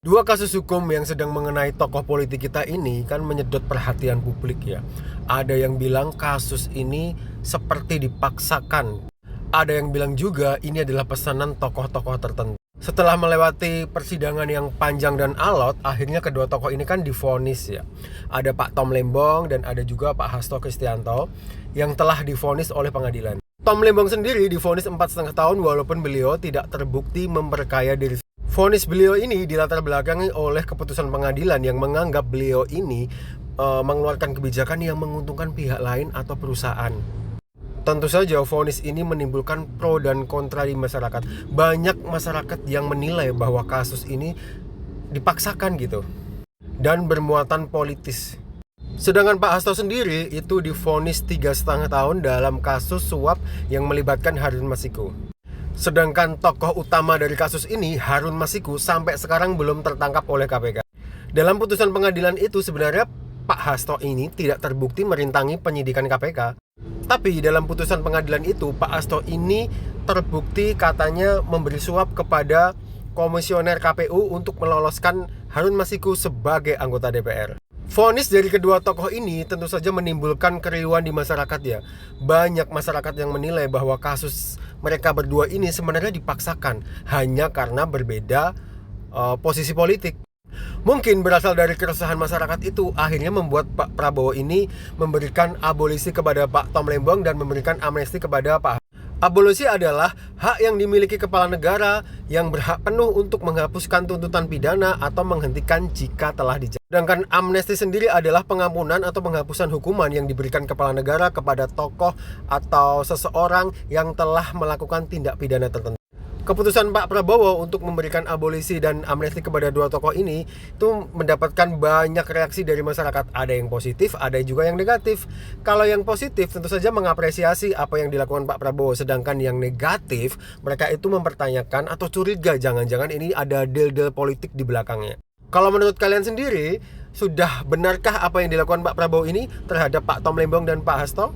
Dua kasus hukum yang sedang mengenai tokoh politik kita ini kan menyedot perhatian publik ya. Ada yang bilang kasus ini seperti dipaksakan. Ada yang bilang juga ini adalah pesanan tokoh-tokoh tertentu. Setelah melewati persidangan yang panjang dan alot, akhirnya kedua tokoh ini kan divonis ya. Ada Pak Tom Lembong dan ada juga Pak Hasto Kristianto yang telah divonis oleh pengadilan. Tom Lembong sendiri divonis 4,5 tahun walaupun beliau tidak terbukti memperkaya diri. Vonis beliau ini dilatar belakangi oleh keputusan pengadilan yang menganggap beliau ini mengeluarkan kebijakan yang menguntungkan pihak lain atau perusahaan. Tentu saja vonis ini menimbulkan pro dan kontra di masyarakat. Banyak masyarakat yang menilai bahwa kasus ini dipaksakan gitu dan bermuatan politis. Sedangkan Pak Hasto sendiri itu divonis 3,5 tahun dalam kasus suap yang melibatkan Harun Masiku. Sedangkan tokoh utama dari kasus ini, Harun Masiku, sampai sekarang belum tertangkap oleh KPK. Dalam putusan pengadilan itu sebenarnya Pak Hasto ini tidak terbukti merintangi penyidikan KPK. Tapi dalam putusan pengadilan itu Pak Hasto ini terbukti katanya memberi suap kepada komisioner KPU untuk meloloskan Harun Masiku sebagai anggota DPR. Vonis dari kedua tokoh ini tentu saja menimbulkan keriuhan di masyarakat ya. Banyak masyarakat yang menilai bahwa kasus mereka berdua ini sebenarnya dipaksakan hanya karena berbeda posisi politik. Mungkin berasal dari keresahan masyarakat itu akhirnya membuat Pak Prabowo ini memberikan abolisi kepada Pak Tom Lembong dan memberikan amnesti kepada Pak. Abolisi adalah hak yang dimiliki kepala negara yang berhak penuh untuk menghapuskan tuntutan pidana atau menghentikan jika telah dijatuhkan. Sedangkan amnesti sendiri adalah pengampunan atau penghapusan hukuman yang diberikan kepala negara kepada tokoh atau seseorang yang telah melakukan tindak pidana tertentu. Keputusan Pak Prabowo untuk memberikan abolisi dan amnesti kepada dua tokoh ini itu mendapatkan banyak reaksi dari masyarakat. Ada yang positif, ada juga yang negatif. Kalau yang positif tentu saja mengapresiasi apa yang dilakukan Pak Prabowo. Sedangkan yang negatif, mereka itu mempertanyakan atau curiga jangan-jangan ini ada deal-deal politik di belakangnya. Kalau menurut kalian sendiri, sudah benarkah apa yang dilakukan Pak Prabowo ini terhadap Pak Tom Lembong dan Pak Hasto?